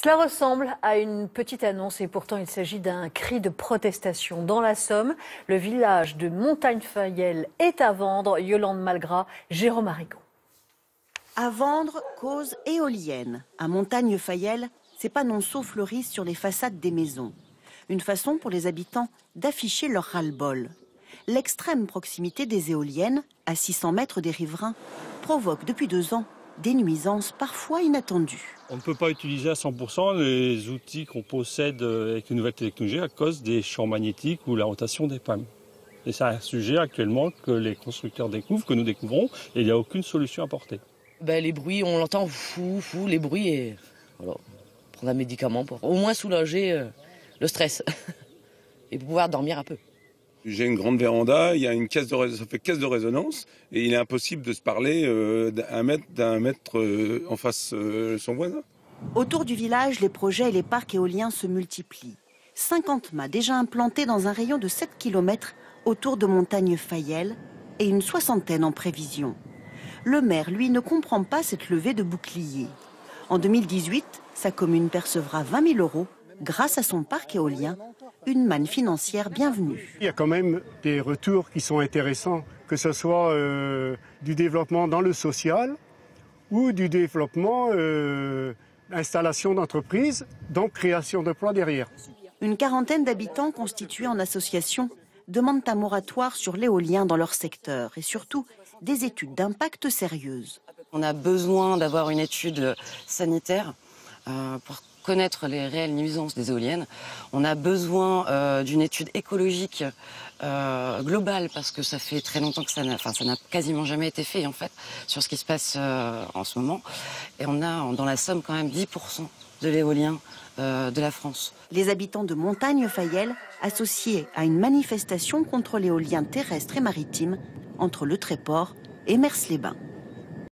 Cela ressemble à une petite annonce et pourtant il s'agit d'un cri de protestation. Dans la Somme, le village de Montagne-Fayel est à vendre. Yolande Malgras, Jérôme Arrigon. À vendre, cause éolienne. À Montagne-Fayel, ces panneaux fleurissent sur les façades des maisons. Une façon pour les habitants d'afficher leur ras-le-bol. L'extrême proximité des éoliennes, à 600 mètres des riverains, provoque depuis 2 ans des nuisances parfois inattendues. On ne peut pas utiliser à 100% les outils qu'on possède avec une nouvelle technologie à cause des champs magnétiques ou la rotation des pannes. Et c'est un sujet actuellement que les constructeurs découvrent, que nous découvrons, et il n'y a aucune solution apportée. Les bruits, on l'entend les bruits, et voilà, prendre un médicament pour au moins soulager le stress et pouvoir dormir un peu. J'ai une grande véranda, il y a une caisse ça fait caisse de résonance et il est impossible de se parler d'un mètre en face de son voisin. Autour du village, les projets et les parcs éoliens se multiplient. 50 mâts déjà implantés dans un rayon de 7 km autour de Montagne-Fayel et une soixantaine en prévision. Le maire, lui, ne comprend pas cette levée de bouclier. En 2018, sa commune percevra 20 000 € grâce à son parc éolien, une manne financière bienvenue. Il y a quand même des retours qui sont intéressants, que ce soit du développement dans le social ou du développement installation d'entreprises, donc création d'emplois derrière. Une quarantaine d'habitants constitués en association demandent un moratoire sur l'éolien dans leur secteur et surtout des études d'impact sérieuses. On a besoin d'avoir une étude sanitaire pour connaître les réelles nuisances des éoliennes. On a besoin d'une étude écologique globale parce que ça fait très longtemps que ça n'a quasiment jamais été fait en fait sur ce qui se passe en ce moment. Et on a dans la Somme quand même 10% de l'éolien de la France. Les habitants de Montagne-Fayel associés à une manifestation contre l'éolien terrestre et maritime entre le Tréport et Mers-les-Bains.